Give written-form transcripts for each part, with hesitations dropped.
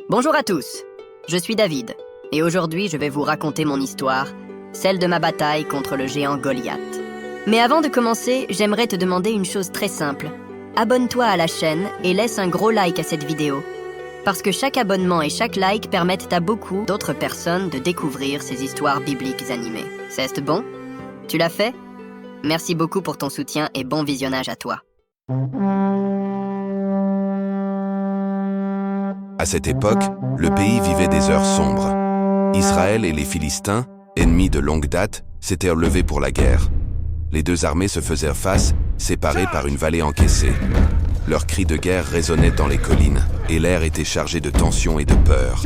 Bonjour à tous, je suis David, et aujourd'hui je vais vous raconter mon histoire, celle de ma bataille contre le géant Goliath. Mais avant de commencer, j'aimerais te demander une chose très simple. Abonne-toi à la chaîne et laisse un gros like à cette vidéo. Parce que chaque abonnement et chaque like permettent à beaucoup d'autres personnes de découvrir ces histoires bibliques animées. C'est bon? Tu l'as fait? Merci beaucoup pour ton soutien et bon visionnage à toi. À cette époque, le pays vivait des heures sombres. Israël et les Philistins, ennemis de longue date, s'étaient relevés pour la guerre. Les deux armées se faisaient face, séparées par une vallée encaissée. Leurs cris de guerre résonnaient dans les collines, et l'air était chargé de tension et de peur.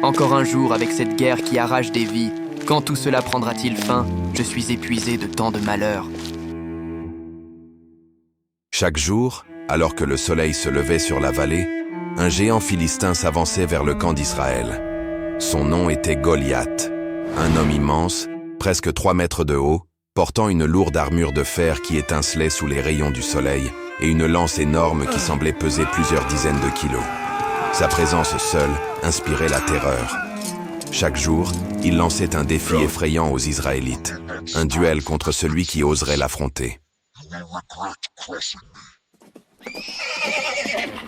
Encore un jour avec cette guerre qui arrache des vies. Quand tout cela prendra-t-il fin? Je suis épuisé de tant de malheurs. Chaque jour, alors que le soleil se levait sur la vallée, un géant philistin s'avançait vers le camp d'Israël. Son nom était Goliath, un homme immense, presque 3 mètres de haut, portant une lourde armure de fer qui étincelait sous les rayons du soleil et une lance énorme qui semblait peser plusieurs dizaines de kilos. Sa présence seule inspirait la terreur. Chaque jour, il lançait un défi effrayant aux Israélites, un duel contre celui qui oserait l'affronter.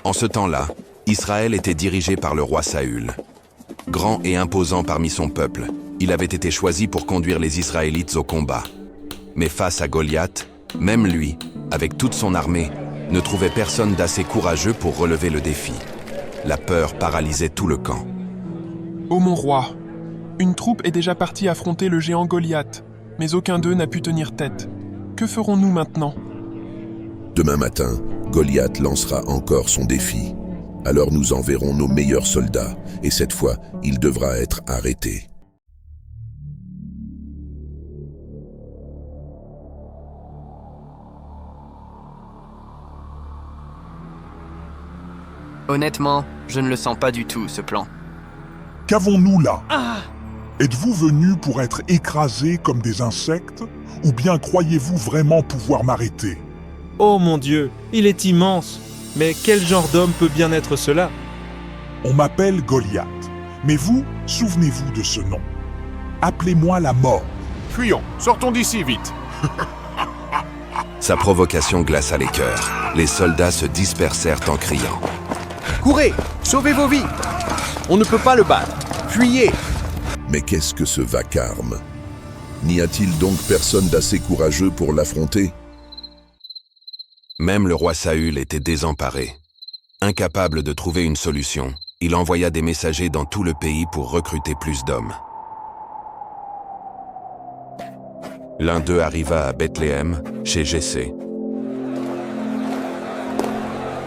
En ce temps-là, Israël était dirigé par le roi Saül. Grand et imposant parmi son peuple, il avait été choisi pour conduire les Israélites au combat. Mais face à Goliath, même lui, avec toute son armée, ne trouvait personne d'assez courageux pour relever le défi. La peur paralysait tout le camp. Ô mon roi, une troupe est déjà partie affronter le géant Goliath, mais aucun d'eux n'a pu tenir tête. Que ferons-nous maintenant? Demain matin, Goliath lancera encore son défi. Alors nous enverrons nos meilleurs soldats, et cette fois, il devra être arrêté. Honnêtement, je ne le sens pas du tout, ce plan. Qu'avons-nous là? Êtes-vous venus pour être écrasés comme des insectes? Ou bien croyez-vous vraiment pouvoir m'arrêter? Oh mon Dieu, il est immense. Mais quel genre d'homme peut bien être cela? On m'appelle Goliath. Mais vous, souvenez-vous de ce nom. Appelez-moi la mort. Fuyons, sortons d'ici vite. Sa provocation glaça les cœurs. Les soldats se dispersèrent en criant. Courez, sauvez vos vies. On ne peut pas le battre. Fuyez. Mais qu'est-ce que ce vacarme? N'y a-t-il donc personne d'assez courageux pour l'affronter? Même le roi Saül était désemparé. Incapable de trouver une solution, il envoya des messagers dans tout le pays pour recruter plus d'hommes. L'un d'eux arriva à Bethléem, chez Jessé.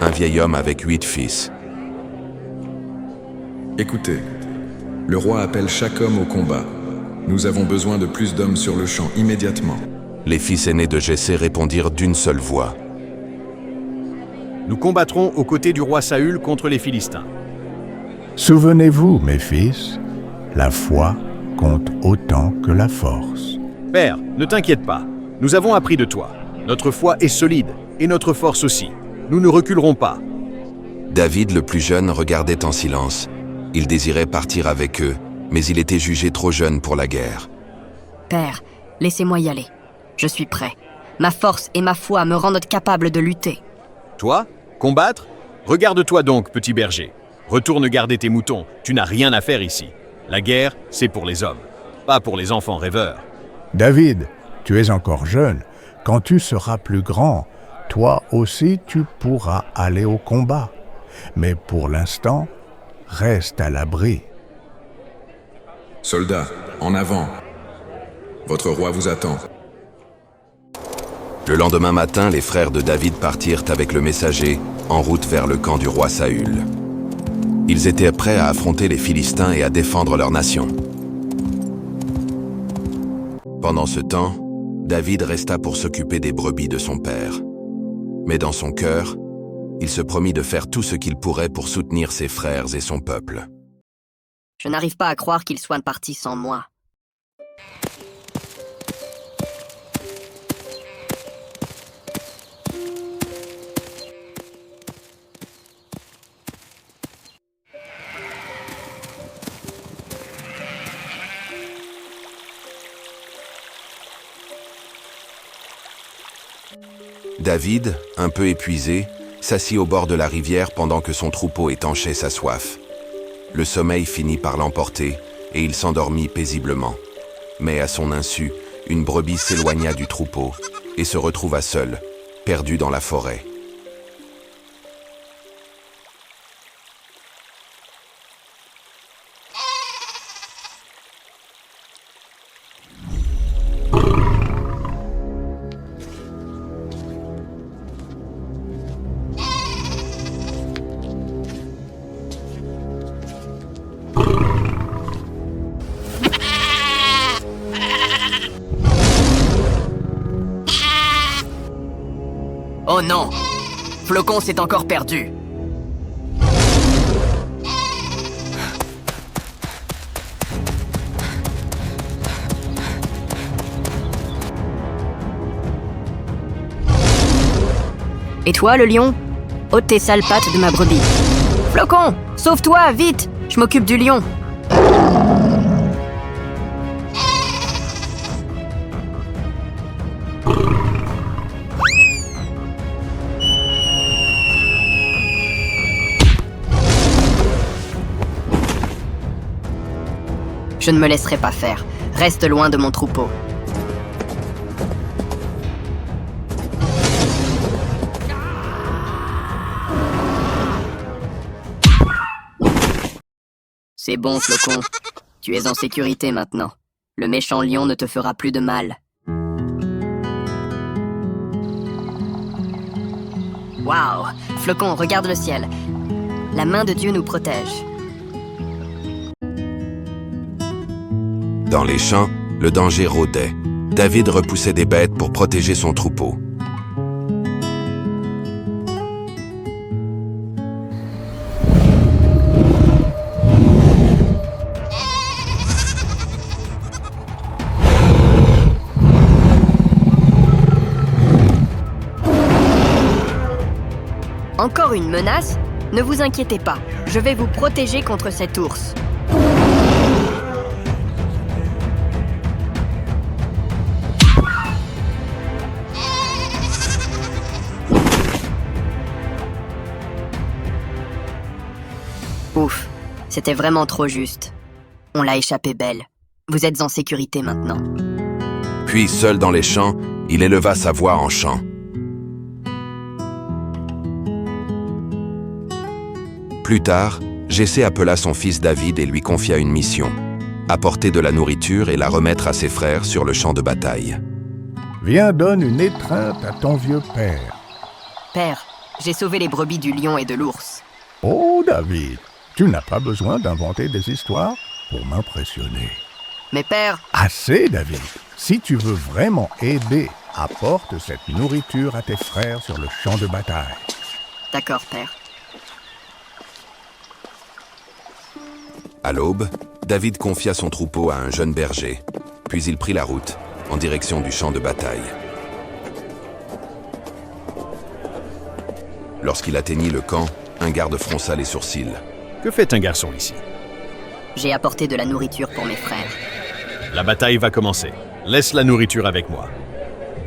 Un vieil homme avec 8 fils. Écoutez, le roi appelle chaque homme au combat. Nous avons besoin de plus d'hommes sur le champ immédiatement. Les fils aînés de Jessé répondirent d'une seule voix. Nous combattrons aux côtés du roi Saül contre les Philistins. Souvenez-vous, mes fils, la foi compte autant que la force. Père, ne t'inquiète pas. Nous avons appris de toi. Notre foi est solide, et notre force aussi. Nous ne reculerons pas. David, le plus jeune, regardait en silence. Il désirait partir avec eux, mais il était jugé trop jeune pour la guerre. Père, laissez-moi y aller. Je suis prêt. Ma force et ma foi me rendent capable de lutter. Toi, combattre? Regarde-toi donc, petit berger. Retourne garder tes moutons, tu n'as rien à faire ici. La guerre, c'est pour les hommes, pas pour les enfants rêveurs. David, tu es encore jeune. Quand tu seras plus grand, toi aussi tu pourras aller au combat. Mais pour l'instant, reste à l'abri. Soldats, en avant. Votre roi vous attend. Le lendemain matin, les frères de David partirent avec le messager, en route vers le camp du roi Saül. Ils étaient prêts à affronter les Philistins et à défendre leur nation. Pendant ce temps, David resta pour s'occuper des brebis de son père. Mais dans son cœur, il se promit de faire tout ce qu'il pourrait pour soutenir ses frères et son peuple. Je n'arrive pas à croire qu'ils soient partis sans moi. David, un peu épuisé, s'assit au bord de la rivière pendant que son troupeau étanchait sa soif. Le sommeil finit par l'emporter et il s'endormit paisiblement. Mais à son insu, une brebis s'éloigna du troupeau et se retrouva seule, perdue dans la forêt. Oh non! Flocon s'est encore perdu. Et toi, le lion? Ôte tes sales pattes de ma brebis. Flocon, sauve-toi, vite! Je m'occupe du lion. Je ne me laisserai pas faire. Reste loin de mon troupeau. C'est bon, Flocon. Tu es en sécurité maintenant. Le méchant lion ne te fera plus de mal. Waouh! Flocon, regarde le ciel. La main de Dieu nous protège. Dans les champs, le danger rôdait. David repoussait des bêtes pour protéger son troupeau. Encore une menace? Ne vous inquiétez pas, je vais vous protéger contre cet ours. Ouf, c'était vraiment trop juste. On l'a échappé belle. Vous êtes en sécurité maintenant. Puis, seul dans les champs, il éleva sa voix en chant. Plus tard, Jessé appela son fils David et lui confia une mission. Apporter de la nourriture et la remettre à ses frères sur le champ de bataille. Viens, donne une étreinte à ton vieux père. Père, j'ai sauvé les brebis du lion et de l'ours. Oh, David, tu n'as pas besoin d'inventer des histoires pour m'impressionner. Mais père... Assez, David. Si tu veux vraiment aider, apporte cette nourriture à tes frères sur le champ de bataille. D'accord, père. À l'aube, David confia son troupeau à un jeune berger, puis il prit la route, en direction du champ de bataille. Lorsqu'il atteignit le camp, un garde fronça les sourcils. Que fait un garçon ici? J'ai apporté de la nourriture pour mes frères. La bataille va commencer. Laisse la nourriture avec moi.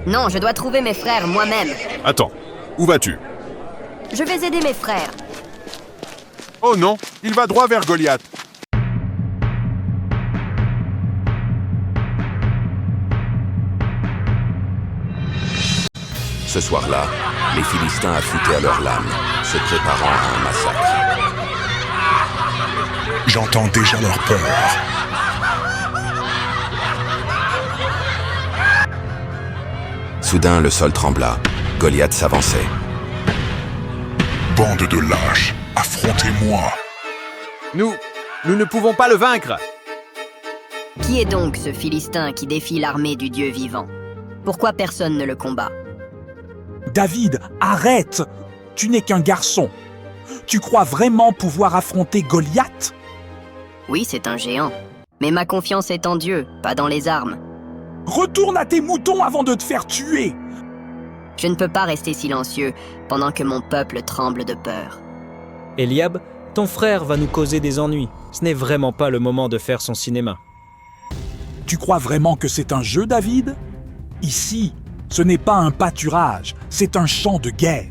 Non, je dois trouver mes frères moi-même. Attends, où vas-tu? Je vais aider mes frères. Oh non, il va droit vers Goliath. Ce soir-là, les Philistins affûtaient à leurs lames, se préparant à un massacre. J'entends déjà leur peur. Soudain, le sol trembla. Goliath s'avançait. Bande de lâches, affrontez-moi. Nous ne pouvons pas le vaincre. Qui est donc ce Philistin qui défie l'armée du Dieu vivant? Pourquoi personne ne le combat? David, arrête! Tu n'es qu'un garçon. Tu crois vraiment pouvoir affronter Goliath? Oui, c'est un géant. Mais ma confiance est en Dieu, pas dans les armes. Retourne à tes moutons avant de te faire tuer! Je ne peux pas rester silencieux pendant que mon peuple tremble de peur. Eliab, ton frère va nous causer des ennuis. Ce n'est vraiment pas le moment de faire son cinéma. Tu crois vraiment que c'est un jeu, David? Ici, Ce n'est pas un pâturage, c'est un champ de guerre.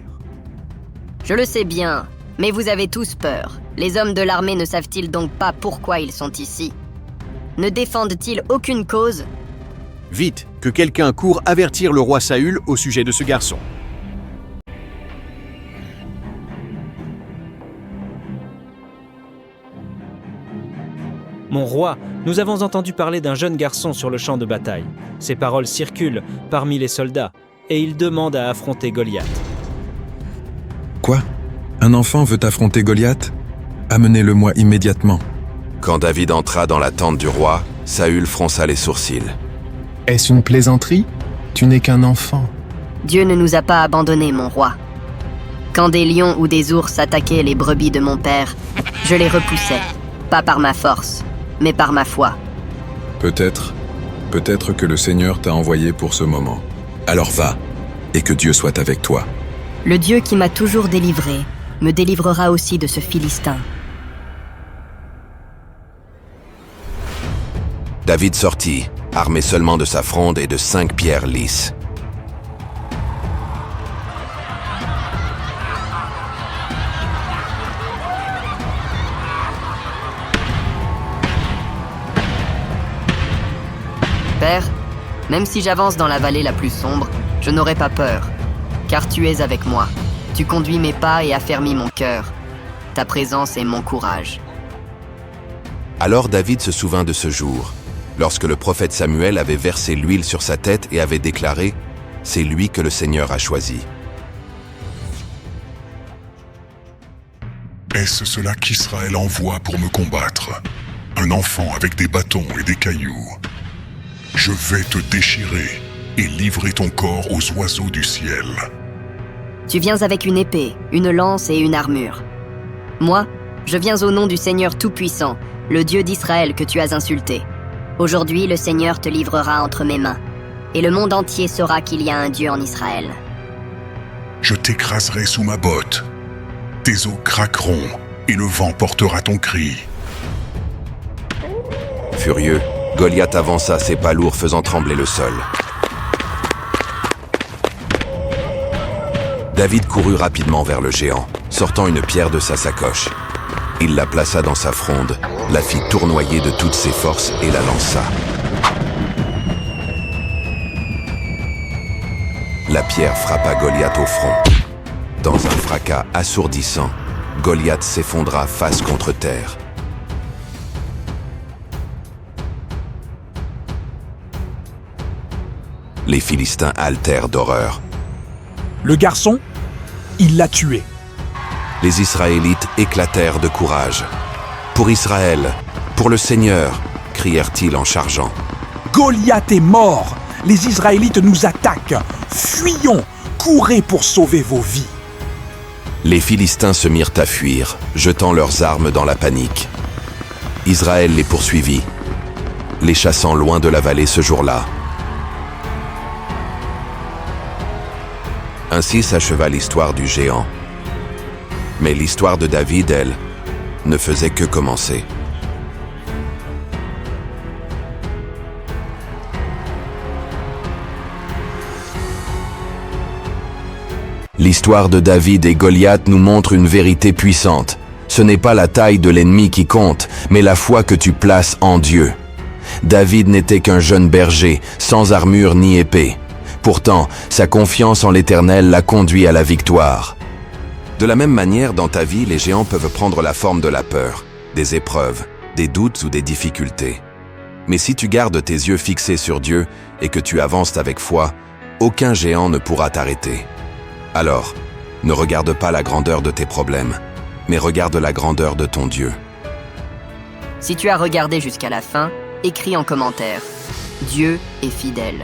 Je le sais bien, mais vous avez tous peur. Les hommes de l'armée ne savent-ils donc pas pourquoi ils sont ici? Ne défendent-ils aucune cause? Vite, que quelqu'un court avertir le roi Saül au sujet de ce garçon. Mon roi, nous avons entendu parler d'un jeune garçon sur le champ de bataille. Ses paroles circulent parmi les soldats, et il demande à affronter Goliath. Quoi? Un enfant veut affronter Goliath? Amenez-le-moi immédiatement. Quand David entra dans la tente du roi, Saül fronça les sourcils. Est-ce une plaisanterie? Tu n'es qu'un enfant. Dieu ne nous a pas abandonnés, mon roi. Quand des lions ou des ours attaquaient les brebis de mon père, je les repoussais, pas par ma force, mais par ma foi. Peut-être que le Seigneur t'a envoyé pour ce moment. Alors va, et que Dieu soit avec toi. Le Dieu qui m'a toujours délivré me délivrera aussi de ce Philistin. David sortit, armé seulement de sa fronde et de 5 pierres lisses. Père, même si j'avance dans la vallée la plus sombre, je n'aurai pas peur, car tu es avec moi. Tu conduis mes pas et affermis mon cœur. Ta présence est mon courage. Alors David se souvint de ce jour, lorsque le prophète Samuel avait versé l'huile sur sa tête et avait déclaré « C'est lui que le Seigneur a choisi ». Est-ce cela qu'Israël envoie pour me combattre? Un enfant avec des bâtons et des cailloux. Je vais te déchirer et livrer ton corps aux oiseaux du ciel. Tu viens avec une épée, une lance et une armure. Moi, je viens au nom du Seigneur Tout-Puissant, le Dieu d'Israël que tu as insulté. Aujourd'hui, le Seigneur te livrera entre mes mains, et le monde entier saura qu'il y a un Dieu en Israël. Je t'écraserai sous ma botte. Tes os craqueront, et le vent portera ton cri. Furieux, Goliath avança ses pas lourds faisant trembler le sol. David courut rapidement vers le géant, sortant une pierre de sa sacoche. Il la plaça dans sa fronde, la fit tournoyer de toutes ses forces et la lança. La pierre frappa Goliath au front. Dans un fracas assourdissant, Goliath s'effondra face contre terre. Les Philistins haletèrent d'horreur. Le garçon, il l'a tué. Les Israélites éclatèrent de courage. « Pour Israël, pour le Seigneur !» crièrent-ils en chargeant. « Goliath est mort! Les Israélites nous attaquent! Fuyons! Courez pour sauver vos vies !» Les Philistins se mirent à fuir, jetant leurs armes dans la panique. Israël les poursuivit, les chassant loin de la vallée ce jour-là. Ainsi s'acheva l'histoire du géant. Mais l'histoire de David, elle, ne faisait que commencer. L'histoire de David et Goliath nous montre une vérité puissante. Ce n'est pas la taille de l'ennemi qui compte, mais la foi que tu places en Dieu. David n'était qu'un jeune berger, sans armure ni épée. Pourtant, sa confiance en l'Éternel l'a conduit à la victoire. De la même manière, dans ta vie, les géants peuvent prendre la forme de la peur, des épreuves, des doutes ou des difficultés. Mais si tu gardes tes yeux fixés sur Dieu et que tu avances avec foi, aucun géant ne pourra t'arrêter. Alors, ne regarde pas la grandeur de tes problèmes, mais regarde la grandeur de ton Dieu. Si tu as regardé jusqu'à la fin, écris en commentaire « Dieu est fidèle ».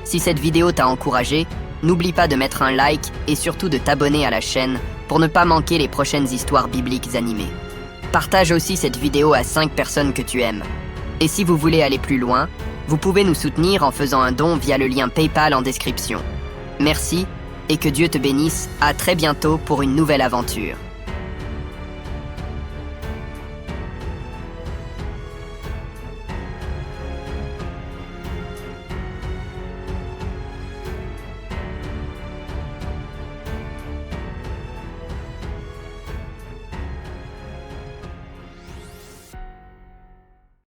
Si cette vidéo t'a encouragé, n'oublie pas de mettre un like et surtout de t'abonner à la chaîne pour ne pas manquer les prochaines histoires bibliques animées. Partage aussi cette vidéo à 5 personnes que tu aimes. Et si vous voulez aller plus loin, vous pouvez nous soutenir en faisant un don via le lien PayPal en description. Merci et que Dieu te bénisse. À très bientôt pour une nouvelle aventure.